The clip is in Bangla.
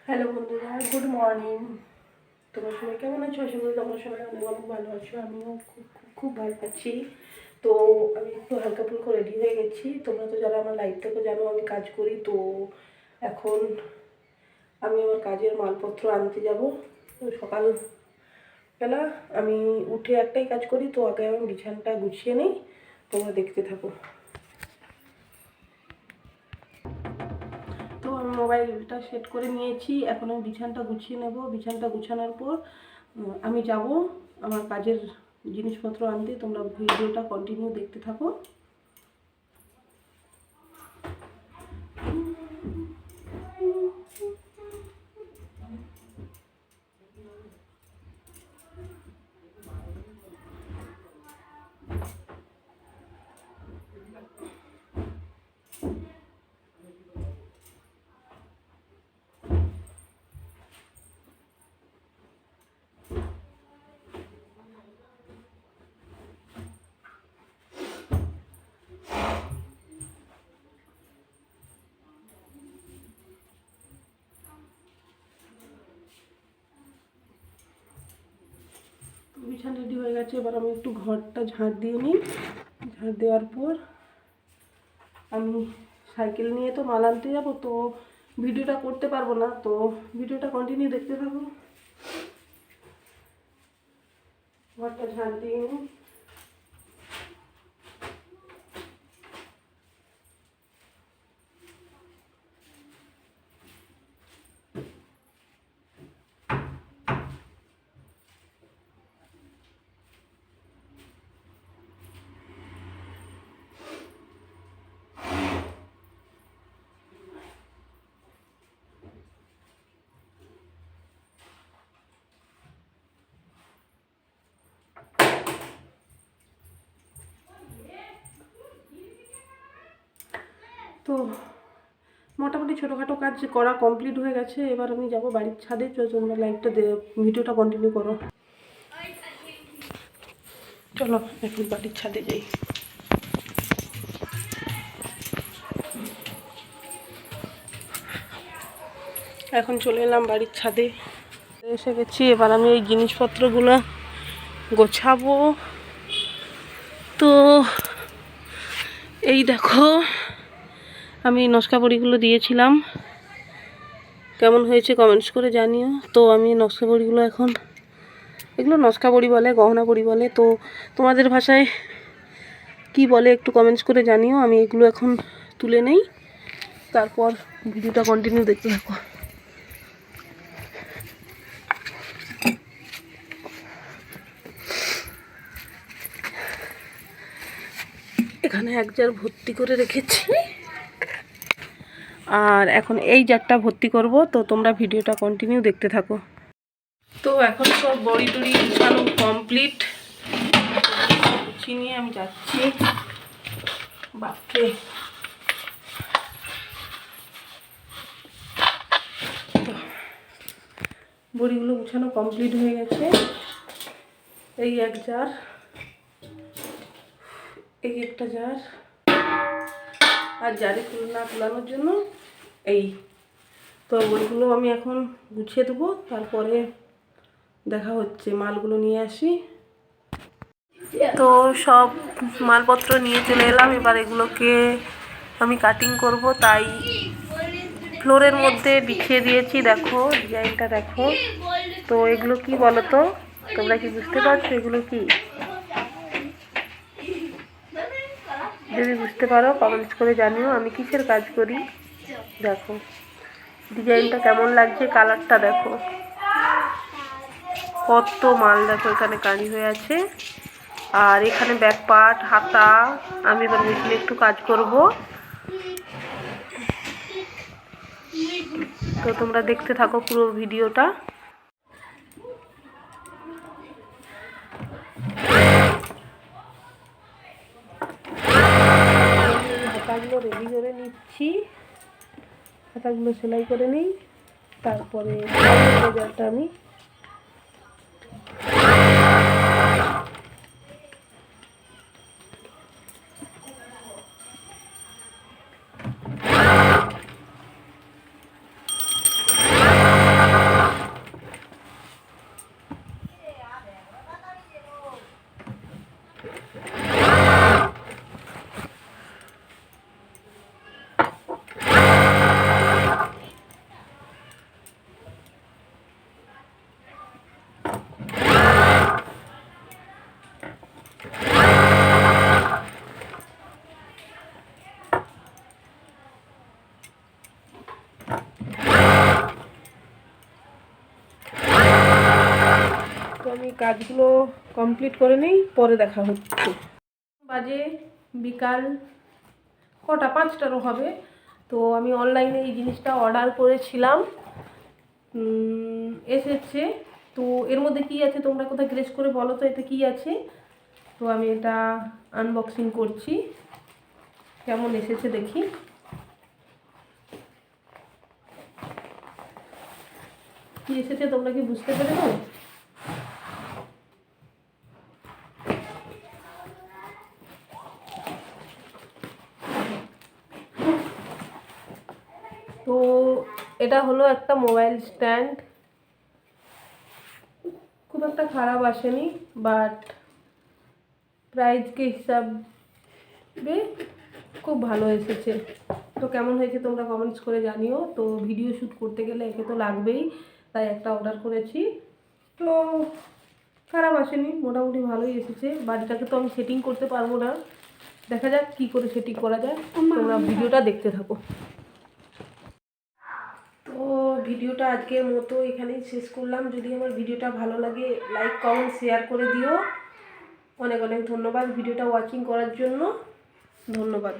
হ্যালো বন্ধুরা, গুড মর্নিং। তোমরা সবাই কেমন আছো? আশা করি তোমরা সবাই অনেক অনেক ভালো আছো। আমিও খুব খুব খুব ভালো আছি। তো আমি একটু হালকা ফুলকা রেডি হয়ে গেছি। তোমরা তো যারা আমার লাইফ থেকে জানো আমি কাজ করি। তো এখন আমি আমার কাজের মালপত্র আনতে যাব। তো সকালবেলা আমি উঠে একটাই কাজ করি, তো আগে আমি বিছানাটা গুছিয়ে নিই। তোমরা দেখতে থাকো। তো আমি মোবাইলটা সেট করে নিয়েছি, এখন আমি বিছানাটা গুছিয়ে নেব। বিছানাটা গুছানোর পর আমি যাব আমার কাজের জিনিসপত্র আনতে। তোমরা ভিডিওটা কন্টিনিউ দেখতে থাকো। বিছানা রেডি হয়ে গেছে, এবার আমি একটু ঘরটা ঝাঁট দিয়ে নিই। ঝাঁট দেওয়ার পর আমি সাইকেল নিয়ে তো মাল আনতে যাবো, তো ভিডিওটা করতে পারবো না। তো ভিডিওটা কন্টিনিউ দেখতে থাকো। ঘরটা ঝাঁট দিয়ে নিই। তো মোটামুটি ছোটোখাটো কাজ করা কমপ্লিট হয়ে গেছে। এবার আমি যাব বাড়ির ছাদে। তোমরা লাইভটা ভিডিওটা কন্টিনিউ করো। চলো এখন বাড়ির ছাদে যাই। এখন চলে এলাম বাড়ির ছাদে, এসে গেছি। এবার আমি এই জিনিসপত্রগুলো গোছাবো। তো এই দেখো, আমি নকশা বড়িগুলো দিয়েছিলাম, কেমন হয়েছে কমেন্টস করে জানিও। তো আমি নকশা বড়িগুলো এখন, এগুলো নকশা বড়ি বলে, গহনা বড়ি বলে, তো তোমাদের ভাষায় কি বলে একটু কমেন্টস করে জানিও। আমি এগুলো এখন তুলে নেই, তারপর ভিডিওটা কন্টিনিউ দেখতে থাকো। এখানে এক জার ভর্তি করে রেখেছি, আর এখন এই জারটা ভর্তি করব। তো তোমরা ভিডিওটা কন্টিনিউ দেখতে থাকো। তো এখন সব বড়ি টড়ি গুছানো কমপ্লিট। গুছিয়ে নিয়ে আমি যাচ্ছি। বাপরে, বড়িগুলো গুছানো কমপ্লিট হয়ে গেছে। এই এক জার, এই একটা জার, আর জারে তুলানোর জন্য এই। তো বড়িগুলো আমি এখন গুছিয়ে দেবো, তারপরে দেখা হচ্ছে। মালগুলো নিয়ে আসি। তো সব মালপত্র নিয়ে চলে এলাম। এবার এগুলোকে আমি কাটিং করব, তাই ফ্লোরের মধ্যে বিছিয়ে দিয়েছি। দেখো ডিজাইনটা দেখো। তো এগুলো কি বলো তো, তোমরা কি বুঝতে পারছো এগুলো কি? যদি বুঝতে পারো কমেন্টস করে জানিও আমি কিসের কাজ করি। দেখো ডিজাইনটা কেমন লাগছে, কালারটা দেখো, কত মাল দেখো এখানে কারি হয়ে আছে। আর এখানে ব্যাক পার্ট, হাতা। আমি এবার মেশিনে একটু কাজ করব। তো তোমরা দেখতে থাকো পুরো ভিডিওটা। হাতাগুলো রেডি করে নিচ্ছি, হাতাগুলো সেলাই করে নিই, তারপরে বাজারটা আমি আমি কাজগুলো কমপ্লিট করে নিই, পরে দেখা হচ্ছে। বাজে বিকাল কটা, 5টারও হবে। তো আমি অনলাইনে এই জিনিসটা অর্ডার করেছিলাম, এসেছে। তো এর মধ্যে কি আছে তোমরা কোথায় গ্রেস করে বলো তো, এতে কি আছে। তো আমি এটা আনবক্সিং করছি, কেমন এসেছে দেখি। কি এসেছে তোমরা কি বুঝতে পেরেছো? তো এটা হলো একটা মোবাইল স্ট্যান্ড, খুব একটা খারাপ আসেনি, বাট প্রাইসকে হিসাবে খুব ভালো এসেছে। তো কেমন হয়েছে তোমরা কমেন্টস করে জানিও। তো ভিডিও শ্যুট করতে গেলে একে তো লাগবেই, তাই একটা অর্ডার করেছি। তো খারাপ আসেনি, মোটামুটি ভালোই এসেছে। বাড়িটাকে তো আমি সেটিং করতে পারবো না, দেখা যাক কী করে সেটিং করা যায়। তোমরা ভিডিওটা দেখতে থাকো। তো ভিডিওটা আজকের মতো এখানেই শেষ করলাম। যদি আমার ভিডিওটা ভালো লাগে লাইক কমেন্ট শেয়ার করে দিও। অনেক অনেক ধন্যবাদ ভিডিওটা ওয়াচিং করার জন্য। ধন্যবাদ।